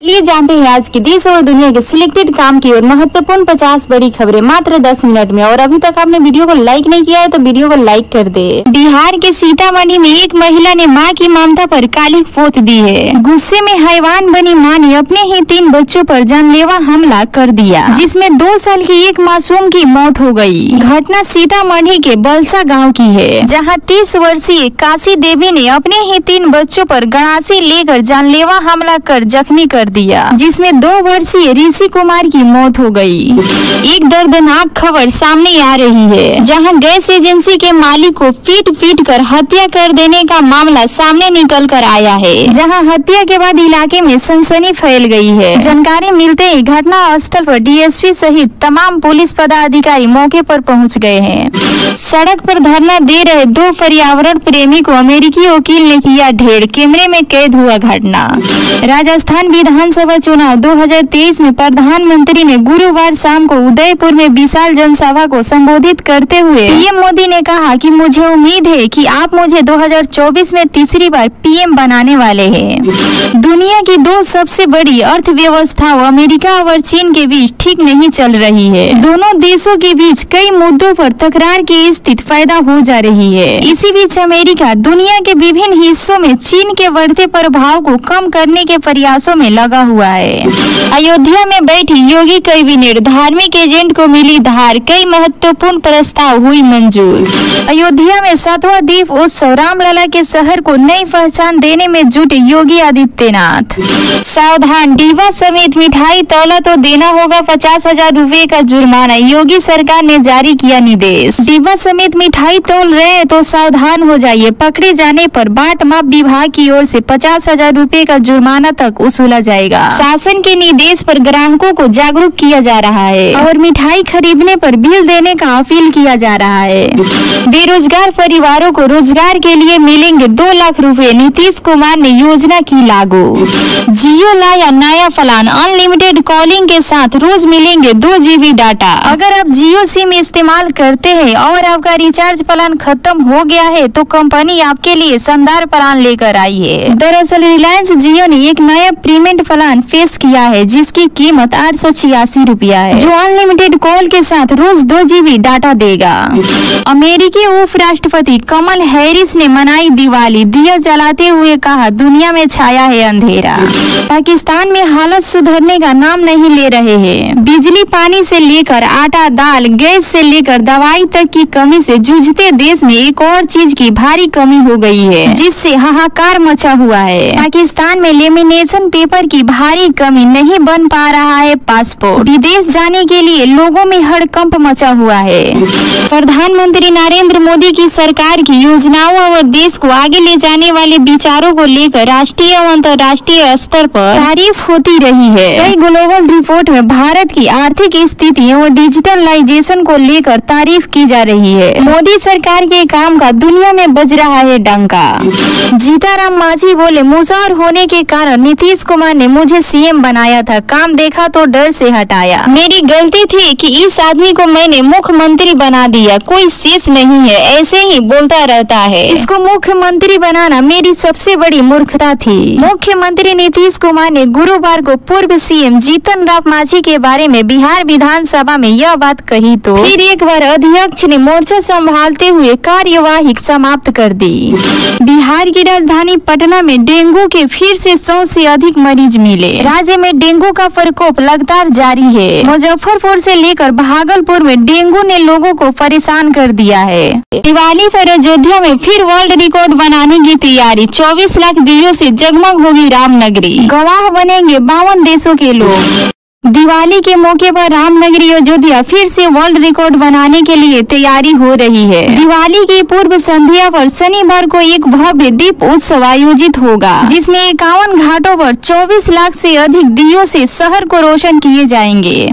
लिए जानते हैं आज की देश और दुनिया के सिलेक्टेड काम की और महत्वपूर्ण 50 बड़ी खबरें मात्र 10 मिनट में। और अभी तक आपने वीडियो को लाइक नहीं किया है तो वीडियो को लाइक कर दे। बिहार के सीतामढ़ी में एक महिला ने मां की ममता पर काली पोत दी है। गुस्से में हैवान बनी मां ने अपने ही 3 बच्चों पर जानलेवा हमला कर दिया, जिसमें 2 साल की एक मासूम की मौत हो गई। घटना सीतामढ़ी के बलसा गाँव की है, जहाँ 30 वर्षीय काशी देवी ने अपने ही 3 बच्चों पर गणासी लेकर जानलेवा हमला कर जख्मी कर दिया, जिसमें 2 वर्षीय ऋषि कुमार की मौत हो गई। एक दर्दनाक खबर सामने आ रही है, जहां गैस एजेंसी के मालिक को पीट कर हत्या कर देने का मामला सामने निकल कर आया है, जहां हत्या के बाद इलाके में सनसनी फैल गई है। जानकारी मिलते ही घटना स्थल पर डीएसपी सहित तमाम पुलिस पदाधिकारी मौके पर पहुंच गए हैं। सड़क पर धरना दे रहे 2 पर्यावरण प्रेमी को अमेरिकी वकील ने किया ढेर, कैमरे में कैद हुआ घटना। राजस्थान विधानसभा चुनाव 2023 में प्रधानमंत्री ने गुरुवार शाम को उदयपुर में विशाल जनसभा को संबोधित करते हुए पीएम मोदी ने कहा कि मुझे उम्मीद है कि आप मुझे 2024 में तीसरी बार पीएम बनाने वाले हैं। दुनिया की 2 सबसे बड़ी अर्थव्यवस्थाओं अमेरिका और चीन के बीच ठीक नहीं चल रही है। दोनों देशों के बीच कई मुद्दों पर तकरार की स्थिति पैदा हो जा रही है। इसी बीच अमेरिका दुनिया के विभिन्न हिस्सों में चीन के बढ़ते प्रभाव को कम करने के प्रयासों में लगा हुआ है। अयोध्या में बैठी योगी कैबिनेट, धार्मिक एजेंट को मिली धार, कई महत्वपूर्ण प्रस्ताव हुई मंजूर। अयोध्या में 7वां दीप उत्सव, रामलला के शहर को नई पहचान देने में जुटे योगी आदित्यनाथ। सावधान, डीवा समेत मिठाई तौला तो देना होगा 50,000 रुपए का जुर्माना, योगी सरकार ने जारी किया निर्देश। डीवा समेत मिठाई तौल रहे हैं तो सावधान हो जाइए, पकड़े जाने पर बाट माप विभाग की ओर से 50,000 रुपए का जुर्माना तक वसूला जाएगा। शासन के निर्देश पर ग्राहकों को जागरूक किया जा रहा है और मिठाई खरीदने पर बिल देने का अपील किया जा रहा है। बेरोजगार परिवारों को रोजगार के लिए मिलेंगे 2 लाख रुपए, नीतीश कुमार ने योजना की लागू। जियो लाया नया प्लान, अनलिमिटेड कॉलिंग के साथ रोज मिलेंगे 2 GB डाटा। अगर आप जियो सिम इस्तेमाल करते हैं और आपका रिचार्ज प्लान खत्म हो गया है तो कंपनी आपके लिए शानदार प्लान लेकर आई है। दरअसल रिलायंस जियो ने एक नया प्रीमियम प्लान पेश किया है, जिसकी कीमत 886 रुपया है, जो अनलिमिटेड कॉल के साथ रोज 2 GB डाटा देगा। अमेरिकी उप राष्ट्रपति कमल हैरिस ने मनाई दिवाली, दिया जलाते हुए कहा दुनिया में छाया है अंधेरा। पाकिस्तान में हालत सुधरने का नाम नहीं ले रहे हैं। बिजली पानी से लेकर आटा दाल, गैस से लेकर दवाई तक की कमी से जूझते देश में एक और चीज की भारी कमी हो गई है, जिससे हाहाकार मचा हुआ है। पाकिस्तान में लेमिनेशन पेपर की भारी कमी, नहीं बन पा रहा है पासपोर्ट। विदेश जाने के लिए लोगों में हड़कंप मचा हुआ है। प्रधानमंत्री नरेंद्र मोदी की सरकार की योजनाओं और देश को आगे ले जाने वाले विचारों को लेकर राष्ट्रीय और अंतर्राष्ट्रीय स्तर पर तारीफ होती रही है। कई ग्लोबल रिपोर्ट में भारत की आर्थिक स्थिति और डिजिटलाइजेशन को लेकर तारीफ की जा रही है। मोदी सरकार के काम का दुनिया में बज रहा है डंका। जीताराम मांझी बोले, मुसहर होने के कारण नीतीश कुमार ने मुझे सीएम बनाया था, काम देखा तो डर से हटाया। मेरी गलती थी कि इस आदमी को मैंने मुख्यमंत्री बना दिया, कोई शेष नहीं है, ऐसे ही बोलता रहता है। इसको मुख्यमंत्री बनाना मेरी सबसे बड़ी मूर्खता थी। मुख्यमंत्री नीतीश कुमार ने गुरुवार को पूर्व सीएम जीतन राम मांझी के बारे में बिहार विधानसभा में यह बात कही तो फिर एक बार अध्यक्ष ने मोर्चा संभालते हुए कार्यवाही समाप्त कर दी। बिहार की राजधानी पटना में डेंगू के फिर से 100 से अधिक मरीज मिले। राज्य में डेंगू का प्रकोप लगातार जारी है। मुजफ्फरपुर से लेकर भागलपुर में डेंगू ने लोगों को परेशान कर दिया है। दिवाली पर अयोध्या में फिर वर्ल्ड रिकॉर्ड बनाने की तैयारी, 24 लाख दियों से जगमग होगी रामनगरी, गवाह बनेंगे 52 देशों के लोग। दिवाली के मौके पर रामनगरी अयोध्या फिर से वर्ल्ड रिकॉर्ड बनाने के लिए तैयारी हो रही है। दिवाली की पूर्व संध्या पर शनिवार को एक भव्य दीप उत्सव आयोजित होगा, जिसमें 51 घाटों पर 24 लाख से अधिक दियों से शहर को रोशन किए जाएंगे।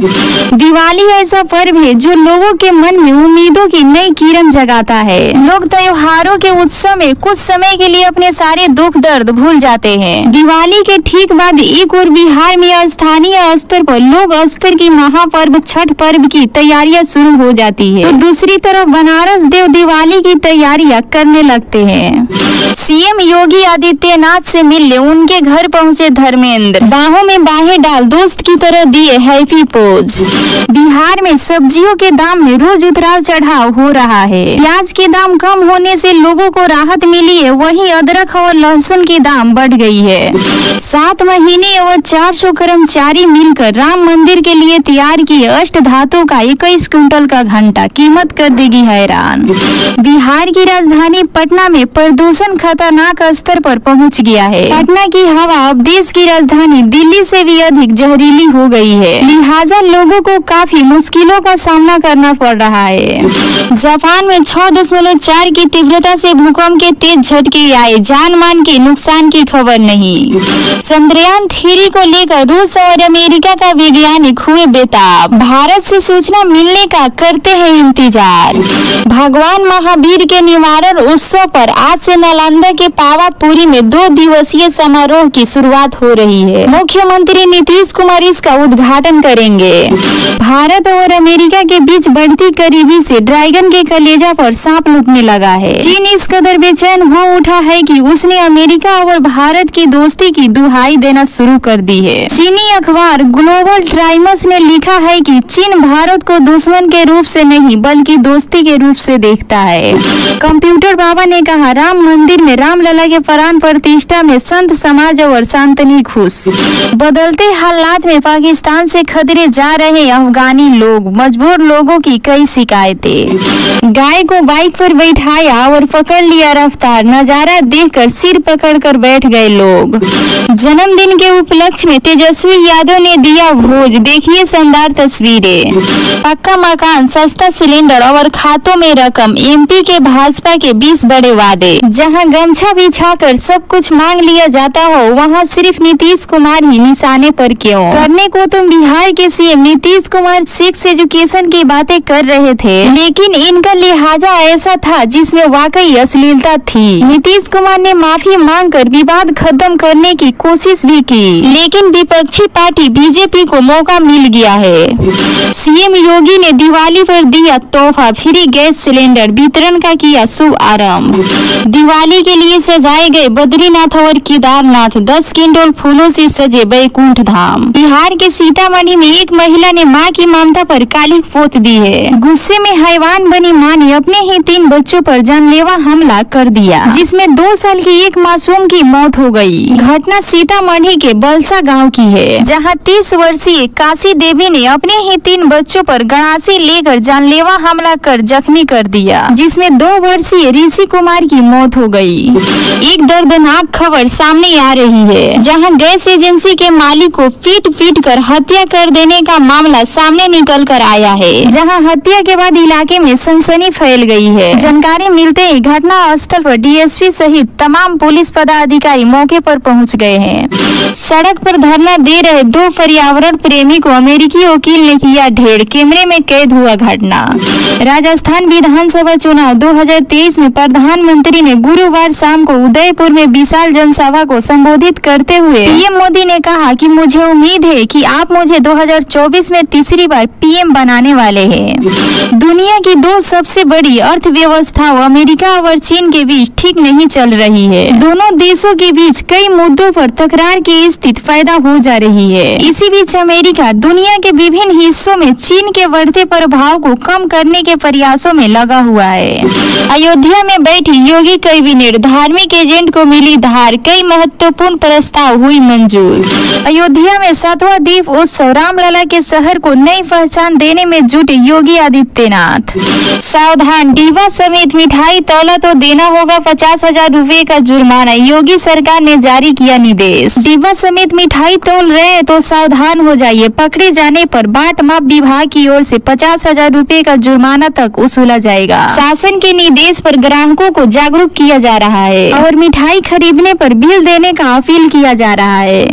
दिवाली ऐसा पर्व है जो लोगों के मन में उम्मीदों की नई किरण जगाता है। लोग त्योहारों के उत्सव में कुछ समय के लिए अपने सारे दुख दर्द भूल जाते हैं। दिवाली के ठीक बाद एक और बिहार में स्थानीय स्तर पर पर लोग अस्तर की महापर्व छठ पर्व की तैयारियां शुरू हो जाती है, तो दूसरी तरफ बनारस देव दिवाली की तैयारियां करने लगते हैं। सीएम योगी आदित्यनाथ से मिलने उनके घर पहुंचे धर्मेंद्र, बाहों में बाहें डाल दोस्त की तरह दिए हैप्पी पोज। बिहार में सब्जियों के दाम में रोज उतराव चढ़ाव हो रहा है। प्याज के दाम कम होने से लोगों को राहत मिली है, वहीं अदरक और लहसुन की दाम बढ़ गई है। 7 महीने और 400 कर्मचारी मिलकर राम मंदिर के लिए तैयार किए अष्ट धातु का 21 क्विंटल का घंटा, कीमत कर देगी हैरान। बिहार की राजधानी पटना में प्रदूषण खतरनाक स्तर पर पहुंच गया है। पटना की हवा अब देश की राजधानी दिल्ली से भी अधिक जहरीली हो गई है, लिहाजा लोगों को काफी मुश्किलों का सामना करना पड़ रहा है। जापान में 6.4 की तीव्रता से भूकंप के तेज झटके आए, जान मान के नुकसान की खबर नहीं। चंद्रयान 3 को लेकर रूस और अमेरिका का वैज्ञानिक हुए बेताब, भारत से सूचना मिलने का करते हैं इंतजार। भगवान महावीर के निवारण उत्सव पर आज से नालंदा के पावापुरी में 2 दिवसीय समारोह की शुरुआत हो रही है। मुख्यमंत्री नीतीश कुमार इसका उद्घाटन करेंगे। भारत और अमेरिका के बीच बढ़ती करीबी से ड्रैगन के कलेजा पर सांप लुटने लगा है। चीन इस कदर बेचैन हो उठा है कि उसने अमेरिका और भारत की दोस्ती की दुहाई देना शुरू कर दी है। चीनी अखबार ग्लोबल टाइम्स ने लिखा है कि चीन भारत को दुश्मन के रूप से नहीं बल्कि दोस्ती के रूप से देखता है। कंप्यूटर बाबा ने कहा, राम मंदिर में रामलला के प्राण प्रतिष्ठा में संत समाज और शांतनी खुश। बदलते हालात में पाकिस्तान से खतरे जा रहे अफगानी लोग, मजबूर लोगों की कई शिकायतें। गाय को बाइक पर बैठाया और पकड़ लिया रफ्तार, नजारा देखकर सिर पकड़कर बैठ गए लोग। जन्मदिन के उपलक्ष्य में तेजस्वी यादव ने दिया भोज, देखिए शानदार तस्वीरें। पक्का मकान, सस्ता सिलेंडर और खातों में रकम, एमपी के भाजपा के 20 बड़े वादे। जहां गमछा बिछाकर सब कुछ मांग लिया जाता हो, वहां सिर्फ नीतीश कुमार ही निशाने पर क्यों? करने को तो बिहार के CM Nitish Kumar sex education की बातें कर रहे थे, लेकिन इनका लिहाजा ऐसा था जिसमें वाकई अश्लीलता थी। नीतीश कुमार ने माफी मांगकर विवाद खत्म करने की कोशिश भी की, लेकिन विपक्षी पार्टी बीजेपी को मौका मिल गया है। सीएम योगी ने दिवाली पर दिया तोहफा, फ्री गैस सिलेंडर वितरण का किया शुभ आरंभ। दिवाली के लिए सजाए गए बद्रीनाथ और केदारनाथ, 10 क्विंटल फूलों से सजे बैकुंठ धाम। बिहार के सीतामढ़ी में एक महिला ने मां की ममता पर काली पोत दी है। गुस्से में हैवान बनी मां ने अपने ही 3 बच्चों पर जानलेवा हमला कर दिया, जिसमें 2 साल की एक मासूम की मौत हो गई। घटना सीतामढ़ी के बलसा गांव की है, जहां 30 वर्षीय काशी देवी ने अपने ही 3 बच्चों पर गणासी लेकर जानलेवा हमला कर जख्मी कर दिया, जिसमें 2 वर्षीय ऋषि कुमार की मौत हो गई। एक दर्दनाक खबर सामने आ रही है, जहां गैस एजेंसी के मालिक को पीट कर हत्या कर देने का मामला सामने निकल कर आया है, जहां हत्या के बाद इलाके में सनसनी फैल गई है। जानकारी मिलते ही घटना स्थल पर डीएसपी सहित तमाम पुलिस पदाधिकारी मौके पर पहुंच गए हैं। सड़क पर धरना दे रहे 2 पर्यावरण प्रेमी को अमेरिकी वकील ने किया ढेर, कैमरे में कैद हुआ घटना। राजस्थान विधानसभा चुनाव 2023 में प्रधानमंत्री ने गुरुवार शाम को उदयपुर में विशाल जनसभा को संबोधित करते हुए पीएम मोदी ने कहा कि मुझे उम्मीद है कि आप मुझे 2024 में तीसरी बार पीएम बनाने वाले हैं। दुनिया की 2 सबसे बड़ी अर्थव्यवस्थाओं अमेरिका और चीन के बीच ठीक नहीं चल रही है। दोनों देशों के बीच कई मुद्दों पर तकरार की स्थिति पैदा हो जा रही है। इसी बीच अमेरिका दुनिया के विभिन्न हिस्सों में चीन के बढ़ते प्रभाव को कम करने के प्रयासों में लगा हुआ है। अयोध्या में बैठी योगी कैबिनेट, धार्मिक एजेंट को मिली धार, कई महत्वपूर्ण प्रस्ताव हुई मंजूर। अयोध्या में 7वां दीप उत्सव, रामलला के शहर को नई पहचान देने में जुटे योगी आदित्यनाथ। सावधान, डीवा समेत मिठाई तौला तो देना होगा 50,000 रुपए का जुर्माना, योगी सरकार ने जारी किया निर्देश। डीवा समेत मिठाई तौल रहे तो सावधान हो जाइए, पकड़े जाने पर बाट माप विभाग की ओर से 50,000 रुपए का जुर्माना तक वसूला जाएगा। शासन के निर्देश पर ग्राहकों को जागरूक किया जा रहा है और मिठाई खरीदने पर बिल देने का अपील किया जा रहा है।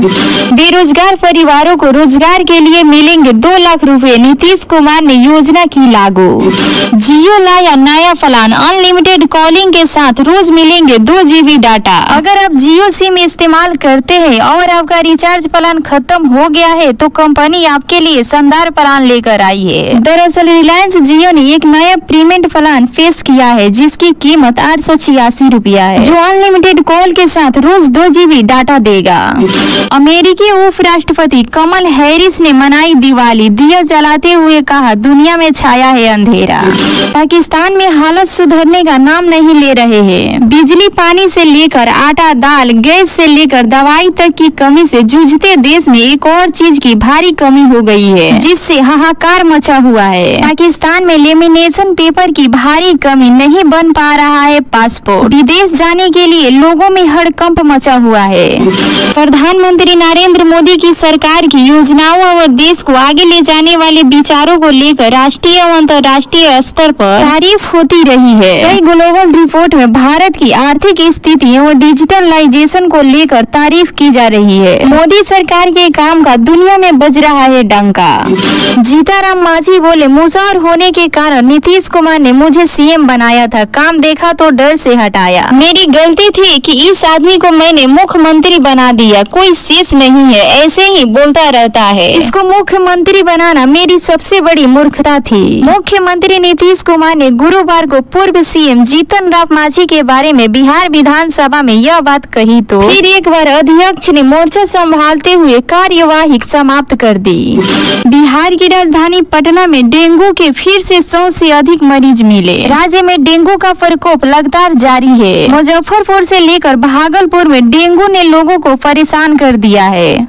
बेरोजगार परिवारों को रोजगार के लिए मिलेंगे 2 लाख रुपए, नीतीश कुमार ने योजना की लागू। जियो लाया नया प्लान, अनलिमिटेड कॉलिंग के साथ रोज मिलेंगे 2 GB डाटा। अगर आप जियो सिम इस्तेमाल करते हैं और आपका रिचार्ज प्लान खत्म हो गया है तो कंपनी आपके लिए शानदार प्लान लेकर आई है। दरअसल रिलायंस जियो ने एक नया प्रीपेड प्लान पेश किया है जिसकी कीमत 886 रुपया है, जो अनलिमिटेड कॉल के साथ रोज 2 GB डाटा देगा। अमेरिकी उप राष्ट्रपति कमल हैरिस ने मनाई दिवाली, दिया जलाते हुए कहा दुनिया में छाया है अंधेरा। पाकिस्तान में हालत सुधरने का नाम नहीं ले रहे हैं। बिजली पानी से लेकर आटा दाल गैस से लेकर दवाई तक की कमी से जूझते देश में एक और चीज की भारी कमी हो गई है जिससे हाहाकार मचा हुआ है। पाकिस्तान में लेमिनेशन पेपर की भारी कमी, नहीं बन पा रहा है पासपोर्ट। विदेश जाने के लिए लोगों में हड़कंप मचा हुआ है। प्रधानमंत्री नरेंद्र मोदी की सरकार की योजनाओं और देश को आगे ले जाने वाले विचारों को लेकर राष्ट्रीय और अंतर्राष्ट्रीय स्तर पर तारीफ होती रही है। कई ग्लोबल रिपोर्ट में भारत की आर्थिक स्थिति और डिजिटलाइजेशन को लेकर तारीफ की जा रही है। मोदी सरकार के काम का दुनिया में बज रहा है डंका। जीताराम मांझी बोले, मुसहर होने के कारण नीतीश कुमार ने मुझे सीएम बनाया था, काम देखा तो डर से हटाया। मेरी गलती थी कि इस आदमी को मैंने मुख्यमंत्री बना दिया, कोई शेष नहीं है, ऐसे ही बोलता रहता है। इसको मुख्यमंत्री बनाना मेरी सबसे बड़ी मूर्खता थी। मुख्यमंत्री नीतीश कुमार ने गुरुवार को पूर्व सीएम जीतन राम मांझी के बारे में बिहार विधानसभा में यह बात कही तो फिर एक बार अध्यक्ष ने मोर्चा संभालते हुए कार्यवाही समाप्त कर दी। बिहार की राजधानी पटना में डेंगू के फिर से 100 से अधिक मरीज मिले। राज्य में डेंगू का प्रकोप लगातार जारी है। मुजफ्फरपुर से लेकर भागलपुर में डेंगू ने लोगों को परेशान कर दिया है।